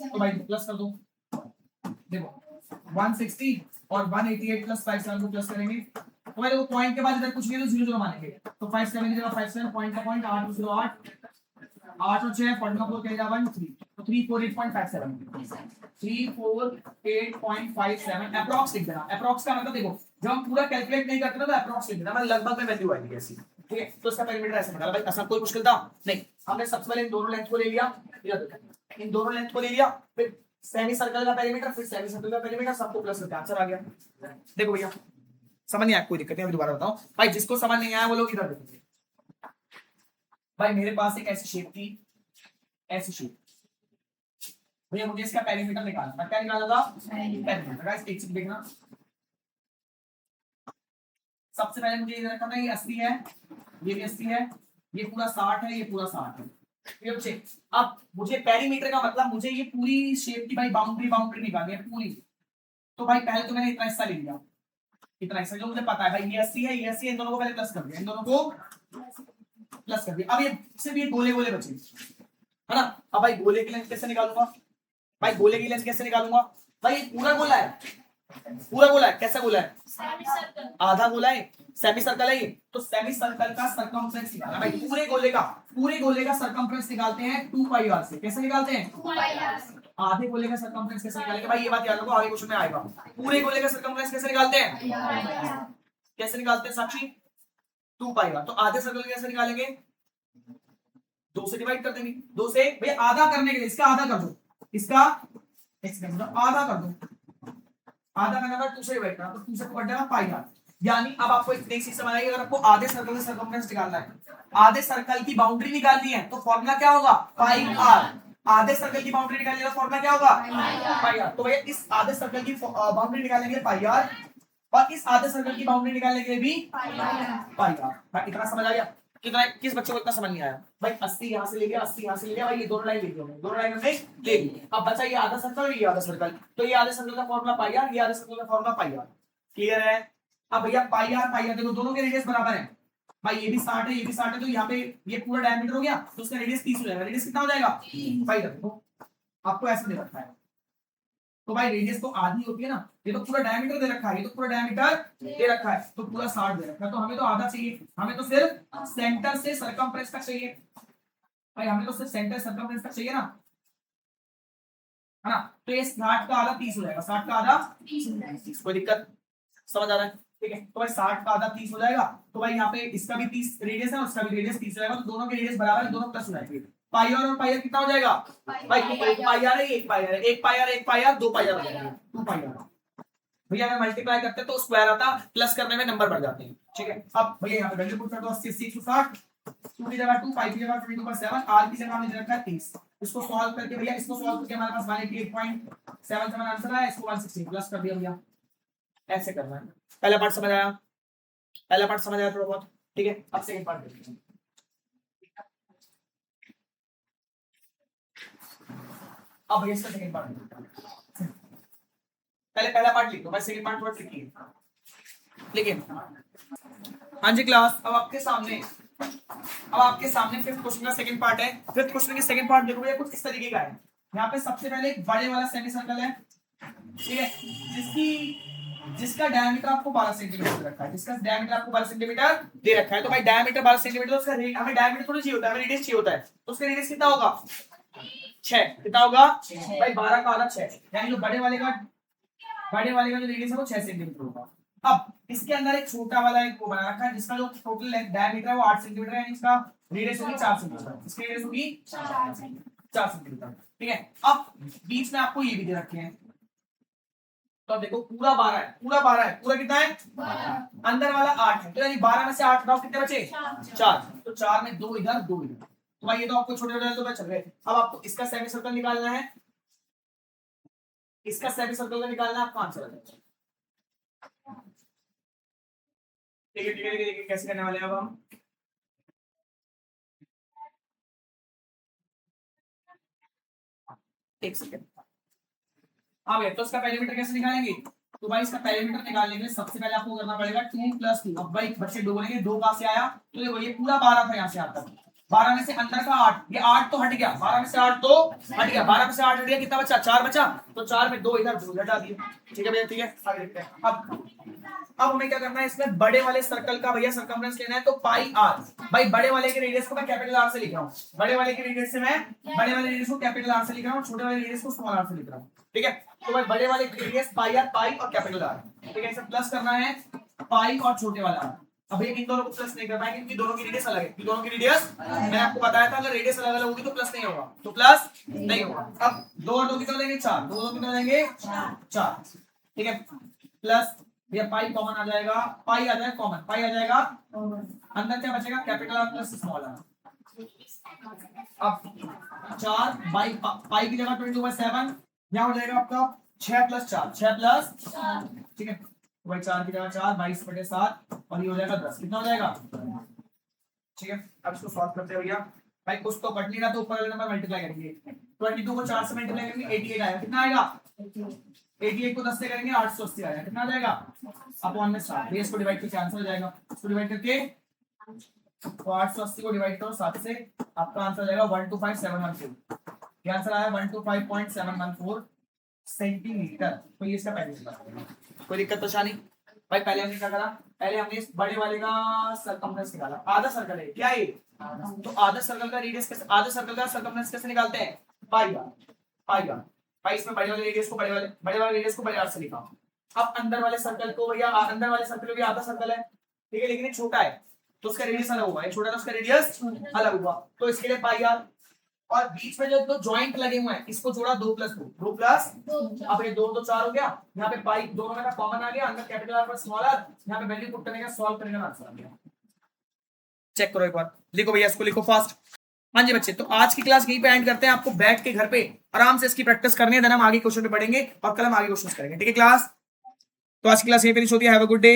तो भाई प्लस कर दो, देखो 160 और 188 प्लस 57 को प्लस करेंगे, तो भाई देखो पॉइंट के बाद इधर कुछ नहीं है तो 0 0 मानेंगे, तो 57 की जगह 57 पॉइंट का पॉइंट 8 0 8 8 और 6 पॉइंट का 4 क्या जाएगा 1 3, तो 348.57 348.57 अप्रॉक्स लिख देना। अप्रॉक्स का मतलब देखो जब हम पूरा कैलकुलेट नहीं करते ना तो अप्रॉक्स लिख देना, मतलब लगभग में वैल्यू आएगी ऐसी, ठीक है। तो इसका पेरीमीटर ऐसे निकाला भाई, आसान कोई मुश्किल था नहीं। हमने सबसे पहले इन दोनों लेंथ को ले लिया, इन दोनों लेंथ को ले लिया, फिर सेमी सर्कल का पेरीमीटर, फिर सेमी सर्कल का पेरीमीटर, सबको प्लस करके आंसर आ गया। देखो भैया समझ नहीं आया कोई दिक्कत नहीं, मैं दोबारा बताऊं भाई, जिसको समझ नहीं आया वो लोग इधर देखो भाई। मेरे पास एक ऐसी शेप थी, ऐसी शेप भैया, मुझे इसका पेरीमीटर निकालना था। क्या निकालना था? पेरीमीटर। गाइस एक चीज देखना, सबसे पहले मुझे इधर करना, ये 80 है, ये भी 80 है, ये पूरा 60 है, ये पूरा 60 है, ये बच्चे। अब मुझे पेरीमीटर का मतलब मुझे ये पूरी शेप की भाई बाउंड्री निकालनी है पूरी, तो भाई पहले तो मैंने इतना हिस्सा ले लिया, इतना हिस्सा जो मुझे पता है भाई, ये 80 है, ये 80 है, इन दोनों को पहले प्लस कर दिया, इन दोनों को प्लस कर दिया। अब ये सिर्फ ये गोले गोले बचे है ना। अब भाई गोले की लेंथ कैसे निकालूंगा भाई? गोले की लेंथ कैसे निकालूंगा भाई? ये पूरा गोला है, पूरा गोला है, कैसा गोला है? आधा गोला है, सेमी सर्कल है ये, तो सेमी सर्कल का सर्कमफ्रेंस निकालना भाई। पूरे गोले का सर्कमफ्रेंस निकालते हैं 2 पाई आर से। कैसे निकालते हैं? 2 पाई आर। आधे गोले का सर्कमफ्रेंस कैसे निकालेंगे भाई? ये बात याद रखो, आगे क्वेश्चन में आएगा। पूरे गोले का सर्कमफ्रेंस कैसे निकालते हैं? कैसे निकालते हैं साक्षी? 2 पाई आर। तो आधे सर्कल कैसे निकालेंगे? 2 से डिवाइड कर देंगे, 2 से भैया आधा करने के लिए इसका आधा कर दो, इसका आधा कर दो, आधा का नंबर 2 से डिवाइड करना, तो 2 से कट जाएगा पाई आर। यानी अब आपको एक नई चीज समझ आएगी, अगर आपको आधे सर्कल का सर्कमफ्रेंस निकालना है, आधे सर्कल की बाउंड्री निकालनी है, तो फॉर्मूला क्या होगा? पाई आर। आधे सर्कल की बाउंड्री निकालने का फॉर्मूला क्या होगा? पाई आर। तो भैया इस आधे सर्कल की बाउंड्री निकालने के लिए पाई आर, और इस आधे सर्कल की बाउंड्री निकालने के लिए भी पाई आर। इतना समझ आ गया? कितना, किस बच्चे को इतना समझ नहीं आया भाई? 80 यहाँ से ले गया, 80 यहाँ से ले गया भाई, ये दोनों लाइन ले गया, दोनों लाइन में ले ली। अब बचा ये आधा सर्कल, ये आधा सर्कल, तो ये आधे सर्कल का फॉर्मूला पाई आर, ये आधे सर्कल का फॉर्मूला पाई आर। क्लियर है? अब भैया पाई आर देखो, दोनों के रेडियस बराबर है भाई, ये भी 60 है, ये भी 60 है, तो यहाँ पे ये पूरा डायमीटर हो गया, तो उसका रेडियस 30 हो जाएगा। रेडियस कितना हो जाएगा? भाई देखो आपको ऐसे दे रखा है, तो भाई रेडियस तो आधी होती है ना, ये तो पूरा डायमीटर दे रखा है, ये तो पूरा डायमीटर दे रखा है, तो पूरा 60 दे रखा है, तो हमें तो आधा चाहिए, हमें तो सिर्फ सेंटर से सरकमफ्रेंस तक चाहिए भाई, हमें तो सिर्फ सेंटर सरकमफ्रेंस तक चाहिए ना, है ना? तो ये 60 का आधा 30 हो जाएगा, 60 का आधा 30, कोई दिक्कत? समझ आ रहा है? ठीक है, तो भाई 60 का आधा 30 हो जाएगा, तो भाई यहाँ पे इसका भी 30 रेडियस है, उसका भी रेडियस 30 हो जाएगा, तो दोनों के रेडियस बराबर है, दोनों प्लस हो जाएंगे। पाई आर और पाई आर कितना हो जाएगा भाई? एक पाई आर है, एक पाई आर है, एक पाई आर, एक पाई आर, दो पाई आर हो जाएगा, 2 पाई आर। भैया अगर मल्टीप्लाई करते तो स्क्वायर आता, प्लस करने में नंबर बढ़ जाते हैं। ठीक है, अब भैया यहाँ पे वैल्यू पुट कर दो, 80 80 160, 2 की जगह 2, पाई की जगह 22/7, आर की जगह हमने रखा है 30। इसको सॉल्व करके भैया, इसको सॉल्व करके हमारे पास 188.77 आंसर आया, इसको 160 प्लस कर दिया भैया। ऐसे करना है। पहला पार्ट समझ आया? पहला पार्ट समझ आया थोड़ा बहुत? ठीक है, अब सेकंड पार्ट देखते हैं। अब भैया इसका सेकंड पार्ट, पहले पहला पार्ट लिख दो भाई, सेकंड पार्ट थोड़ा लिखिए। लेकिन हाँ जी क्लास, अब आपके सामने फिफ्थ क्वेश्चन का सेकंड पार्ट है। फिफ्थ क्वेश्चन के सेकंड पार्ट देखो भैया, कुछ इस तरीके का है। यहाँ पे सबसे पहले एक बड़े वाला सेमी सर्कल है, ठीक है, जिसका डायमीटर आपको 12 सेंटीमीटर दे रखा है, जिसका डायमीटर आपको 12 सेंटीमीटर दे रखा है। तो भाई डायमीटर 12 सेंटीमीटर, तो उसका हमें डायमीटर थोड़ी चाहिए होता है, हमें रेडियस चाहिए होता है, तो उसका रेडियस कितना होगा? 6। कितना होगा भाई? 12 का आधा 6, यानी जो बड़े वाले का जो रेडियस है वो 6 सेंटीमीटर होगा। अब इसके अंदर एक छोटा वाला एक वो बना रखा है, जिसका जो टोटल डायमीटर है वो 8 सेंटीमीटर है, यानी इसका रेडियस होगी 4 सेंटीमीटर, इसकी रेडियस होगी 4 सेंटीमीटर। ठीक है, अब बीच में आपको ये भी दे रखे हैं, तो अब देखो पूरा 12 है, पूरा कितना है? 12। अंदर वाला 8 है, तो यानी 12 में से 8 घटाओ, कितने बचे? 4। तो 4 में 2 इधर 2 इधर, तो भाई ये तो आपको छोटे छोटे तो चल रहे हैं। अब आपको इसका सेमी सर्कल निकालना है, इसका सेमी सर्कल का निकालना है, आपका आंसर आ जाएगा। ठीक है, कैसे करने वाले हैं अब हम? एक सेकंड। अब तो इसका पेरीमीटर कैसे निकालेंगे? तो भाई इसका पेरीमीटर निकालने के लिए सबसे पहले आपको करना पड़ेगा 2 + 2। अब भाई बच्चे 2 बनेंगे, 2 कहां से आया? तो देखो ये पूरा 12 था, यहाँ से आता 12 में से अंदर का 8, ये 8 तो हट गया, 12 में से 8 तो हट गया, 12 में से 8 हट गया, कितना बचा? 4 बचा, तो 4 में 2 इधर 2 हटा दिए। ठीक है भैया, ठीक है, आगे देखते हैं। अब हमें क्या करना है, इसमें बड़े वाले सर्कल का भैया सर्कमफ्रेंस लेना है, तो पाई आर। भाई बड़े वाले के रेडियस को मैं कैपिटल आर से लिख रहा हूँ, बड़े वाले के रेडियस से मैं बड़े वाले रेडियस को कैपिटल आर से लिख रहा हूँ, छोटे वाले रेडियस को स्मॉल आर से लिख रहा हूँ। ठीक है, तो भाई बड़े वाले के रेडियस पाई आर, पाई और कैपिटल आर। ठीक है, इसे प्लस करना है पाई और छोटे वाला आर। अब इन दोनों को प्लस नहीं कर पाएंगे, क्योंकि दोनों की रेडियस अलग है, दोनों की रेडियस मैंने आपको बताया था, अगर रेडियस अलग अलग होगी तो प्लस नहीं होगा, तो प्लस नहीं होगा। अब 2 और 2 कितना देंगे? 4, 2 2 कितना देंगे? 4। ठीक है, प्लस ये पाई कॉमन आ जाएगा, पाई आ जाएगा कॉमन, पाई आ जाएगा, अंदर क्या बचेगा? Capital R plus small r. अब 4 बाई पाई की जगह 22/7, यहाँ हो जाएगा आपका 6 + 4, 6 + 4। ठीक है, भाई 4 की जगह 4, 22/7, और ये हो जाएगा 10। कितना हो जाएगा? ठीक है, अब इसको सॉल्व करते हैं भैया। भाई कुछ तो कट नहीं रहा, तो ऊपर वाले नंबर मल्टीप्लाई करेंगे, 22 को 4 से मल्टीप्लाई करेंगे 88 आएगा। कितना आएगा? 88 को 10 से करेंगे 880 आएगा। कितना आ जाएगा? अपॉन में 7, इसको डिवाइड करके आंसर हो जाएगा। इसको डिवाइड करके तो 880 को डिवाइड करो 7 से, आपका आंसर आ जाएगा 125714। ये आंसर आया 125.714 सेंटीमीटर। तो ये इसका पहले, कोई दिक्कत परेशानी? भाई पहले हमने क्या करा? पहले हमने इस बड़े वाले का सर्कमफ्रेंस निकाला, आधा सर्कल है क्या ये? तो आधा सर्कल का रेडियस कैसे, आधा सर्कल का सर्कमफ्रेंस कैसे निकालते हैं? Pi are. भाई इसमें बड़े वाले रेडियस को बड़े वाले रेडियस को बड़े आर से लिखा। अब अंदर वाले सर्कल को भैया, अंदर वाले सर्कल भी आधा सर्कल है, ठीक है, लेकिन ये छोटा है, तो उसका रेडियस अलग होगा, ये छोटा है तो उसका रेडियस अलग होगा, तो इसके लिए पाई आर। और बीच में जो दो जॉइंट लगे हुए हैं इसको जोड़ा 2 + 2, 2 + अब ये 2 तो 4 हो गया। यहाँ पे पाई दोनों में का कॉमन आ गया, अंदर कैपिटल आर पर स्मॉल आर, यहाँ पे वैल्यू पुट करने का सॉल्व करने का आंसर आ गया। चेक करो एक बार, लिखो भैया इसको, लिखो फास्ट। हाँ जी बच्चे, तो आज की क्लास यहीं पे एंड करते हैं। आपको बैठ के घर पे आराम से इसकी प्रैक्टिस करनी है, देन हम आगे क्वेश्चन पे पढ़ेंगे और कल हम आगे क्वेश्चन करेंगे। ठीक है क्लास? तो आज की क्लास यहीं फिनिश होती है। Have a good day.